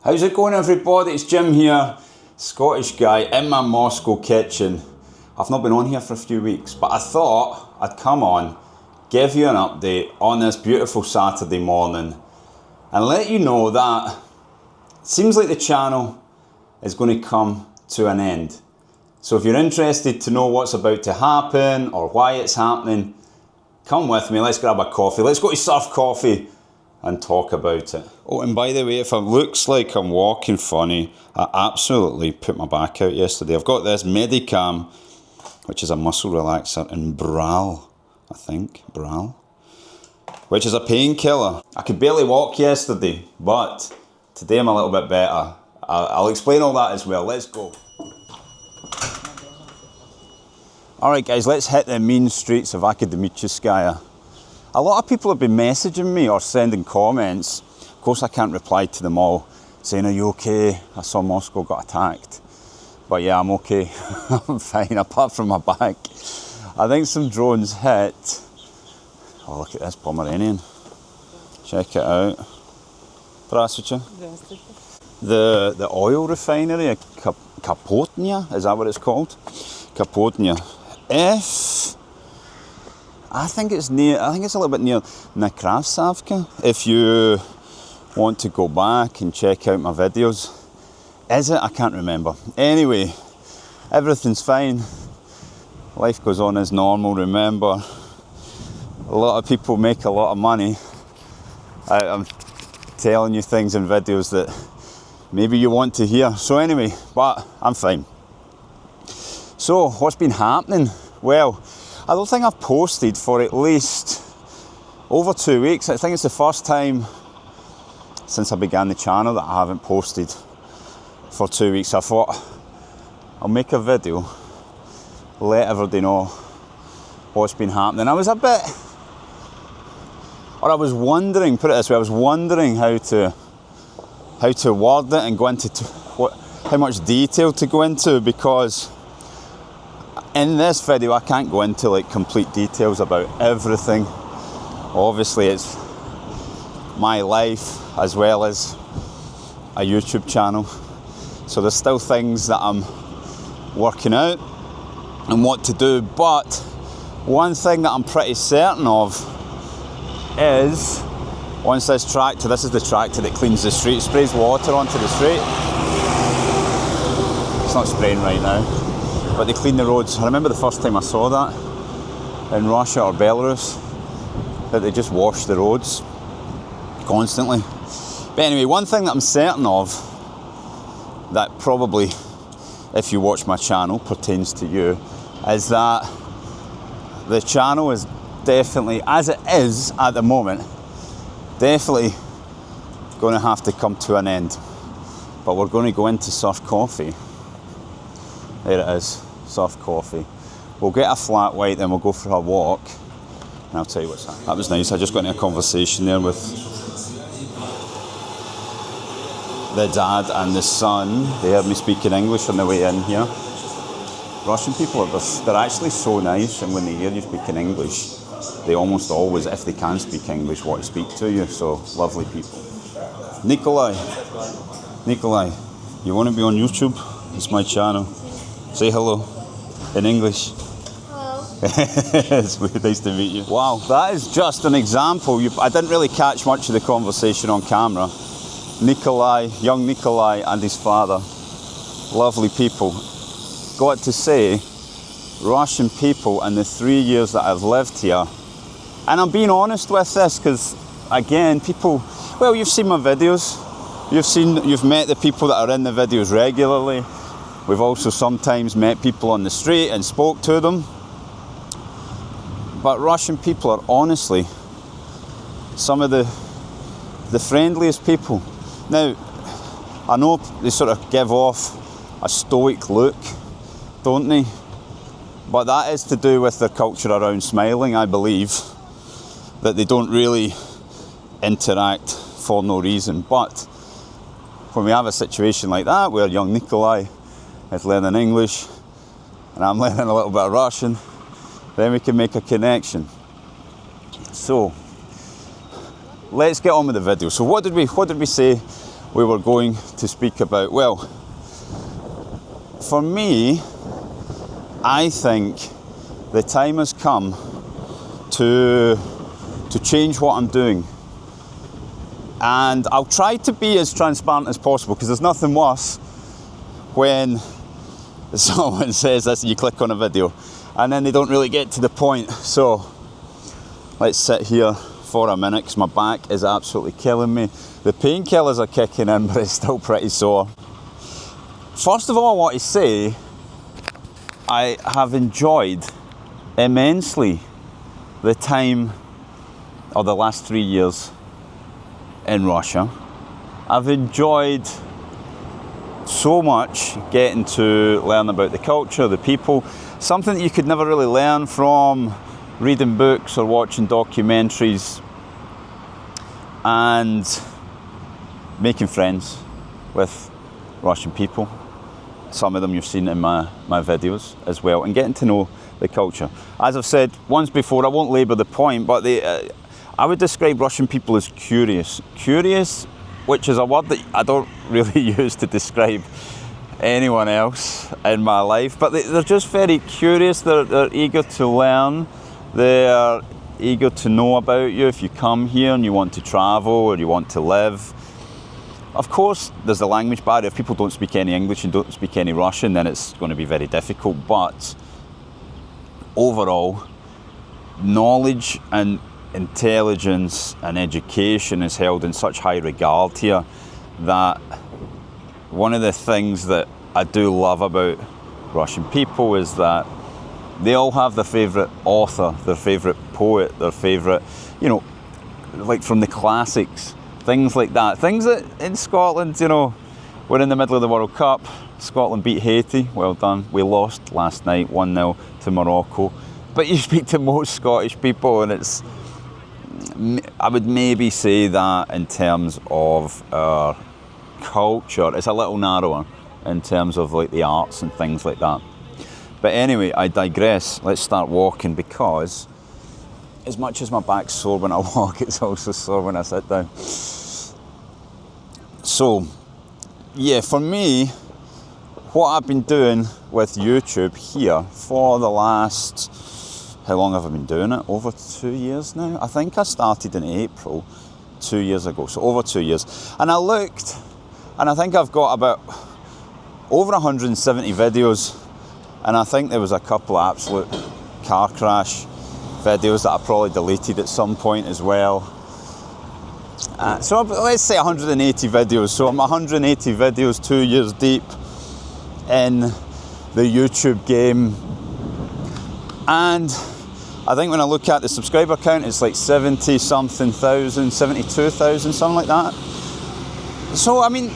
How's it going, everybody? It's Jim here, Scottish guy in my Moscow kitchen. I've not been on here for a few weeks, but I thought I'd come on, give you an update on this beautiful Saturday morning and let you know that it seems like the channel is going to come to an end. So if you're interested to know what's about to happen or why it's happening, come with me, let's grab a coffee, let's go to Surf Coffee and talk about it. Oh, and by the way, if it looks like I'm walking funny, I absolutely put my back out yesterday. I've got this Medicam, which is a muscle relaxer, in Bral, which is a painkiller. I could barely walk yesterday, but today I'm a little bit better. I'll explain all that as well. Let's go. Alright guys, let's hit the mean streets of Akademicheskaya. A lot of people have been messaging me or sending comments. Of course I can't reply to them all, saying, are you okay? I saw Moscow got attacked. But yeah, I'm okay. I'm fine, apart from my back. I think some drones hit. Oh, look at this Pomeranian. Check it out. Здравствуйте. The oil refinery at Kapotnia, is that what it's called? Kapotnia. I think it's a little bit near Nekrasavka. If you want to go back and check out my videos. Is it? I can't remember. Anyway, everything's fine. Life goes on as normal, remember. A lot of people make a lot of money. I'm telling you things in videos that maybe you want to hear. So anyway, but I'm fine. So, what's been happening? Well, I don't think I've posted for at least over 2 weeks. I think it's the first time since I began the channel that I haven't posted for 2 weeks. I thought I'll make a video, let everybody know what's been happening. I was wondering, put it this way, I was wondering how to word it and go into how much detail to go into, because in this video I can't go into like complete details about everything. Obviously it's my life as well as a YouTube channel, so there's still things that I'm working out and what to do. But one thing that I'm pretty certain of is once this is the tractor that cleans the street, sprays water onto the street. It's not spraying right now, but they clean the roads. I remember the first time I saw that in Russia or Belarus, that they just wash the roads constantly. But anyway, one thing that I'm certain of, that probably, if you watch my channel, pertains to you, is that the channel is definitely, as it is at the moment, definitely going to have to come to an end. But we're going to go into Surf Coffee. There it is, Surf Coffee. We'll get a flat white, then we'll go for a walk, and I'll tell you what's happening. That was nice. I just got into a conversation there with the dad and the son. They heard me speaking English on the way in here. Russian people, they're actually so nice, and when they hear you speaking English, they almost always, if they can speak English, want to speak to you. So, lovely people. Nikolai, you want to be on YouTube? It's my channel. Say hello in English. Hello. It's really nice to meet you. Wow, that is just an example. I didn't really catch much of the conversation on camera. Young Nikolai and his father, lovely people. Got to say, Russian people in the 3 years that I've lived here, and I'm being honest with this because, again, people, well, you've seen my videos, you've met the people that are in the videos regularly. We've also sometimes met people on the street and spoke to them. But Russian people are honestly some of the friendliest people. Now, I know they sort of give off a stoic look, don't they? But that is to do with their culture around smiling, I believe, that they don't really interact for no reason. But when we have a situation like that, where young Nikolai is learning English and I'm learning a little bit of Russian, then we can make a connection. So let's get on with the video. So what did we say we were going to speak about. Well, for me, I think the time has come to change what I'm doing. And I'll try to be as transparent as possible, because there's nothing worse when someone says this and you click on a video and then they don't really get to the point. So let's sit here for a minute, because my back is absolutely killing me. The painkillers are kicking in, but it's still pretty sore. First of all, I want to say I have enjoyed immensely the time of the last 3 years in Russia. I've enjoyed so much getting to learn about the culture, the people, something that you could never really learn from reading books or watching documentaries, and making friends with Russian people. Some of them you've seen in my videos as well, and getting to know the culture. As I've said once before, I won't labour the point, but I would describe Russian people as curious. Curious, which is a word that I don't really use to describe anyone else in my life, but they're just very curious. They're eager to learn. They're eager to know about you if you come here and you want to travel or you want to live. Of course, there's the language barrier. If people don't speak any English and don't speak any Russian, then it's going to be very difficult. But overall, knowledge and intelligence and education is held in such high regard here that one of the things that I do love about Russian people is that they all have their favourite author, their favourite poet, their favourite, like from the classics, things like that. Things that in Scotland, we're in the middle of the World Cup. Scotland beat Haiti, well done. We lost last night, 1-0 to Morocco. But you speak to most Scottish people and I would maybe say that in terms of our culture, it's a little narrower in terms of like the arts and things like that. But anyway, I digress. Let's start walking, because as much as my back's sore when I walk, it's also sore when I sit down. So, yeah, for me, what I've been doing with YouTube here for the last, how long have I been doing it? Over 2 years now? I think I started in April 2 years ago, so over 2 years. And I looked, and I think I've got about over 170 videos, and I think there was a couple of absolute car crash videos that I probably deleted at some point as well. So let's say 180 videos. So I'm 180 videos, 2 years deep in the YouTube game. And I think when I look at the subscriber count, it's like 70-something thousand, 72,000, something like that. So, I mean,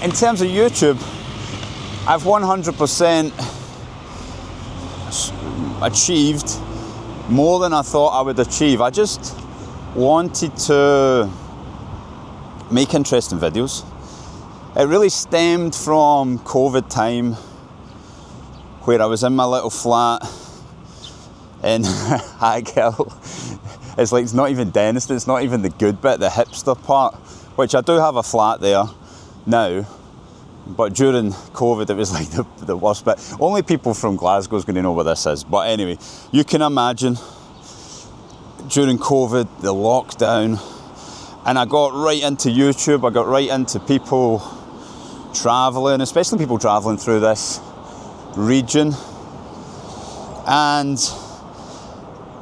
in terms of YouTube, I've 100% achieved more than I thought I would achieve. I just wanted to make interesting videos. It really stemmed from COVID time, where I was in my little flat in Hackhill. It's not even Denniston, it's not even the good bit, the hipster part, which I do have a flat there now, but during COVID it was like the worst bit. Only people from Glasgow is going to know what this is, but anyway, you can imagine during COVID, the lockdown, and I got right into YouTube. I got right into people travelling, especially people travelling through this region, and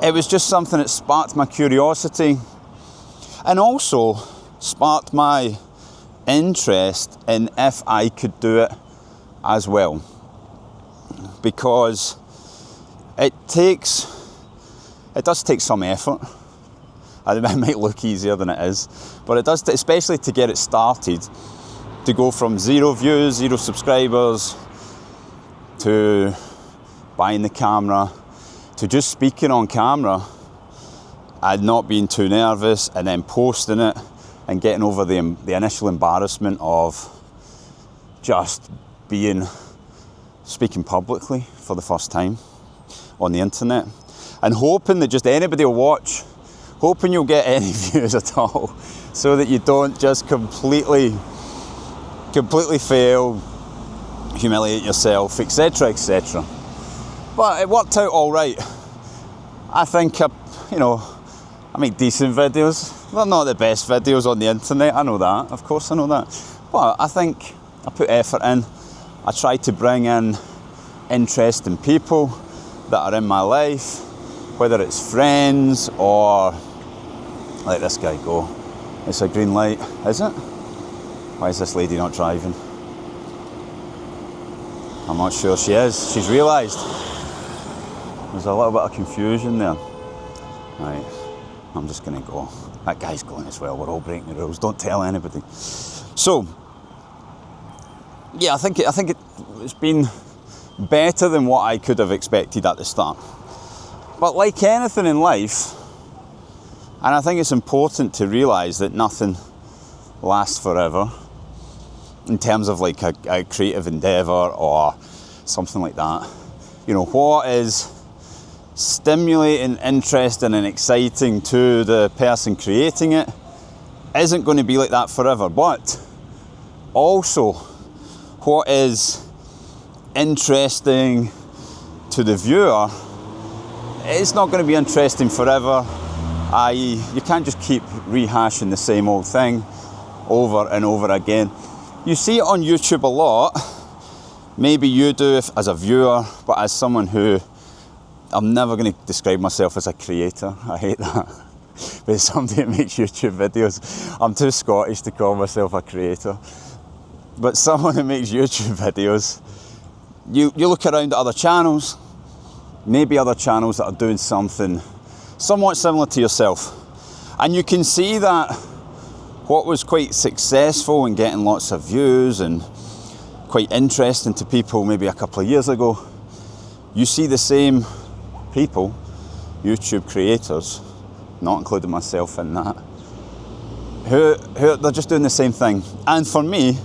it was just something that sparked my curiosity and also sparked my interest in if I could do it as well, because it does take some effort. It might look easier than it is, but it does, especially to get it started, to go from 0 views, 0 subscribers, to buying the camera, to just speaking on camera and not being too nervous, and then posting it and getting over the initial embarrassment of just speaking publicly for the first time on the internet, and hoping that just anybody will watch, hoping you'll get any views at all, so that you don't just completely completely fail, humiliate yourself, etc, etc. But it worked out all right. I think, I make decent videos. They're not the best videos on the internet, I know that, of course I know that. But I think I put effort in. I try to bring in interesting people that are in my life, whether it's friends or, let this guy go. It's a green light, is it? Why is this lady not driving? I'm not sure she is. She's realised. There's a little bit of confusion there. Right, I'm just gonna go. That guy's going as well. We're all breaking the rules. Don't tell anybody. So, yeah, I think it's been better than what I could have expected at the start. But like anything in life, and I think it's important to realise that nothing lasts forever in terms of like a creative endeavour or something like that. What is stimulating, interesting and exciting to the person creating it isn't going to be like that forever. But also, what is interesting to the viewer, it's not going to be interesting forever. I.e., you can't just keep rehashing the same old thing over and over again. You see it on YouTube a lot. Maybe you do as a viewer, but as someone who, I'm never going to describe myself as a creator. I hate that. But somebody that makes YouTube videos. I'm too Scottish to call myself a creator. But someone who makes YouTube videos, you look around at other channels, maybe other channels that are doing something somewhat similar to yourself. And you can see that what was quite successful in getting lots of views and quite interesting to people maybe a couple of years ago, you see the same people, YouTube creators, not including myself in that, who they're just doing the same thing. And for me,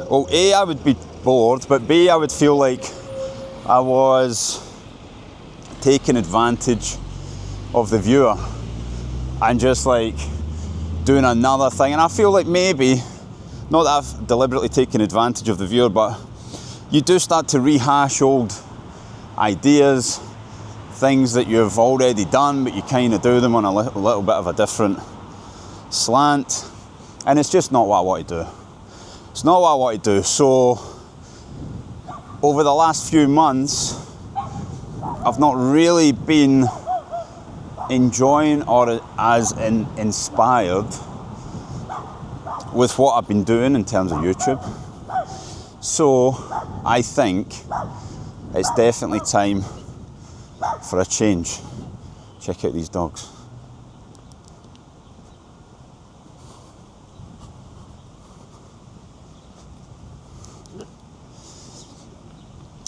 well, A, I would be bored, but B, I would feel like I was taking advantage of the viewer and just like doing another thing. And I feel like maybe, not that I've deliberately taken advantage of the viewer, but you do start to rehash old ideas, things that you've already done, but you kind of do them on a little bit of a different slant. And it's just not what I want to do. It's not what I want to do. So over the last few months, I've not really been enjoying or as inspired with what I've been doing in terms of YouTube. So I think it's definitely time for a change. Check out these dogs.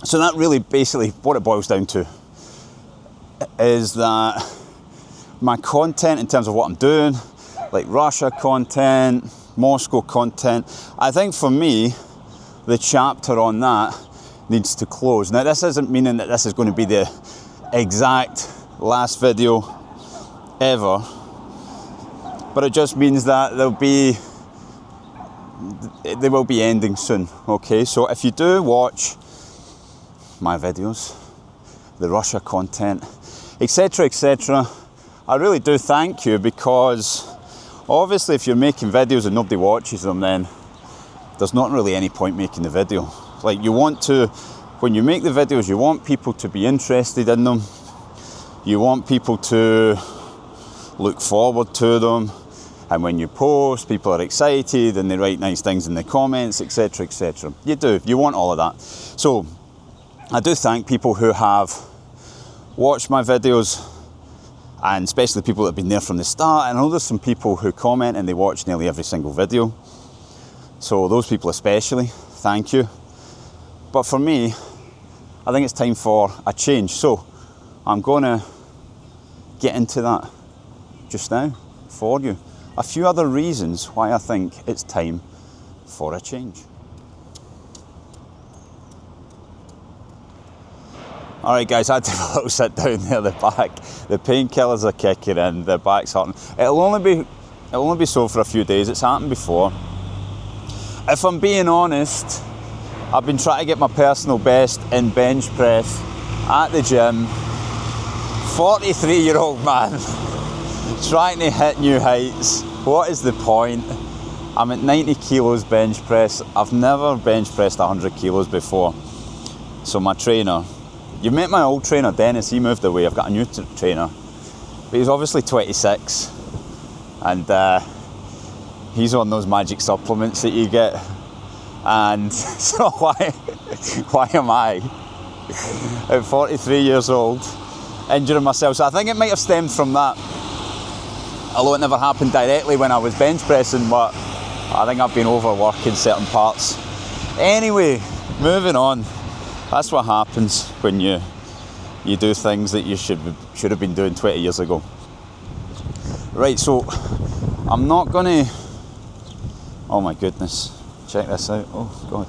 So that really basically what it boils down to is that my content in terms of what I'm doing, like Russia content, Moscow content, I think for me, the chapter on that needs to close. Now this isn't meaning that this is going to be the exact last video ever, but it just means that they will be ending soon, okay? So if you do watch my videos, the Russia content, etc, etc, I really do thank you, because obviously if you're making videos and nobody watches them, then there's not really any point making the video. Like, you want to, when you make the videos, you want people to be interested in them, you want people to look forward to them, and when you post, people are excited and they write nice things in the comments, etc, etc. You do, you want all of that. So I do thank people who have watched my videos, and especially people that have been there from the start. I know there's some people who comment and they watch nearly every single video. So those people especially, thank you. But for me, I think it's time for a change. So I'm gonna get into that just now for you. A few other reasons why I think it's time for a change. Alright guys, I had to have a little sit down there, the back. The painkillers are kicking in, the back's hurting. It'll only be so for a few days. It's happened before. if I'm being honest, I've been trying to get my personal best in bench press at the gym. 43-year-old man trying to hit new heights. What is the point? I'm at 90 kilos bench press. I've never bench pressed 100 kilos before. So my trainer, you met my old trainer Dennis, he moved away. I've got a new trainer, but he's obviously 26, and he's on those magic supplements that you get. And so why am I at 43 years old injuring myself? So I think it might have stemmed from that, although it never happened directly when I was bench pressing, but I think I've been overworking certain parts. Anyway, moving on. That's what happens when you do things that you should have been doing 20 years ago. Right, so I'm not gonna, oh my goodness, check this out. Oh God,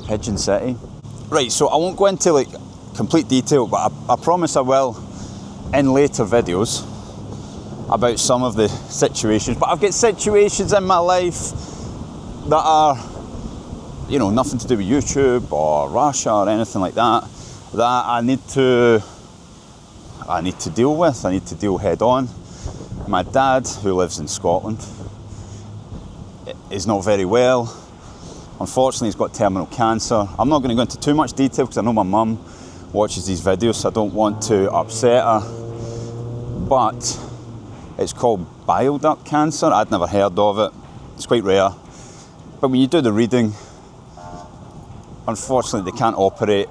Pigeon City. Right, so I won't go into like complete detail, but I promise I will in later videos about some of the situations. But I've got situations in my life that are, you know, nothing to do with YouTube or Russia or anything like that, that I need to deal with. I need to deal head on. My dad, who lives in Scotland, is not very well. Unfortunately, he's got terminal cancer. I'm not going to go into too much detail because I know my mum watches these videos, so I don't want to upset her. But it's called bile duct cancer. I'd never heard of it. It's quite rare. But when you do the reading, unfortunately they can't operate,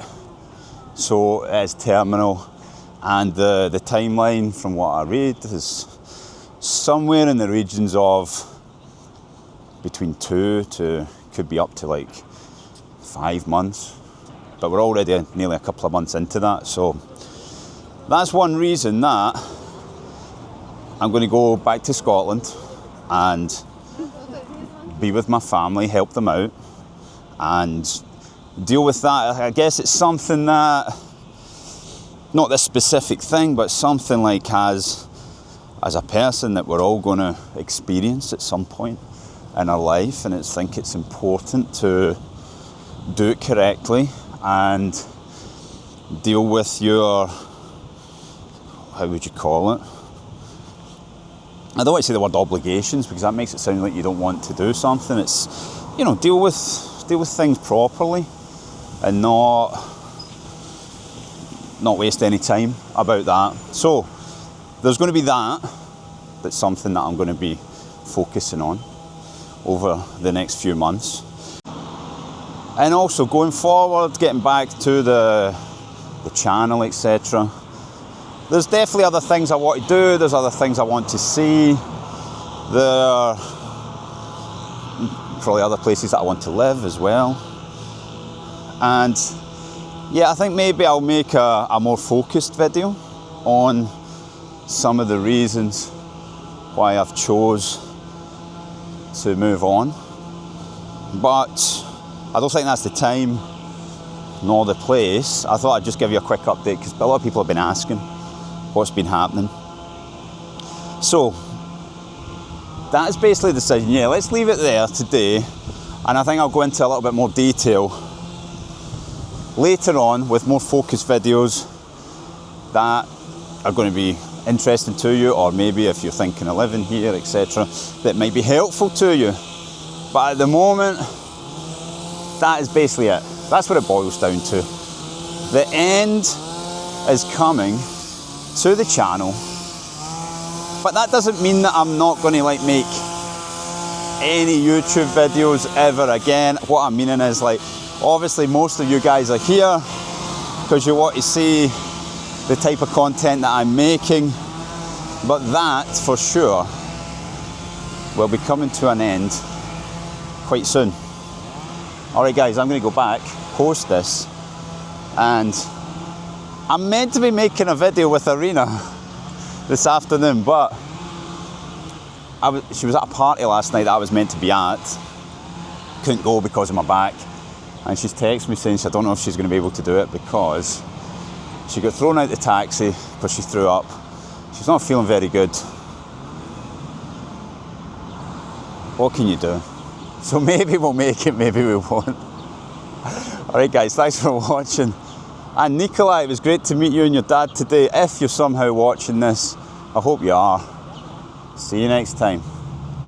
so it's terminal. And the timeline, from what I read, is somewhere in the regions of between 2 to, could be up to like 5 months. But we're already nearly a couple of months into that. So that's one reason that I'm going to go back to Scotland and be with my family, help them out, and deal with that. I guess it's something that, not this specific thing, but something like as a person that we're all going to experience at some point in our life, and I think it's important to do it correctly and deal with your, how would you call it? I don't want to say the word obligations because that makes it sound like you don't want to do something. It's, you know, deal with things properly and not waste any time about that. So there's going to be that's something that I'm going to be focusing on over the next few months. And also going forward, getting back to the channel, etc. There's definitely other things I want to do, there's other things I want to see. There are probably other places that I want to live as well. And yeah, I think maybe I'll make a more focused video on some of the reasons why I've chose to move on. But I don't think that's the time nor the place. I thought I'd just give you a quick update because a lot of people have been asking what's been happening. So that is basically the decision. Yeah, let's leave it there today, and I think I'll go into a little bit more detail later on with more focused videos that are going to be interesting to you, or maybe if you're thinking of living here, etc., that might be helpful to you. But at the moment, that is basically it. That's what it boils down to. The end is coming to the channel, but that doesn't mean that I'm not going to like make any YouTube videos ever again. What I'm meaning is, like, obviously most of you guys are here because you want to see the type of content that I'm making, but that for sure will be coming to an end quite soon. Alright guys, I'm going to go back, post this, and I'm meant to be making a video with Arena this afternoon, but she was at a party last night that I was meant to be at. Couldn't go because of my back, and she's texted me saying I don't know if she's going to be able to do it because she got thrown out the taxi because she threw up. She's not feeling very good. What can you do? So maybe we'll make it, maybe we won't. Alright guys, thanks for watching. And Nikolai, it was great to meet you and your dad today. If you're somehow watching this, I hope you are. See you next time.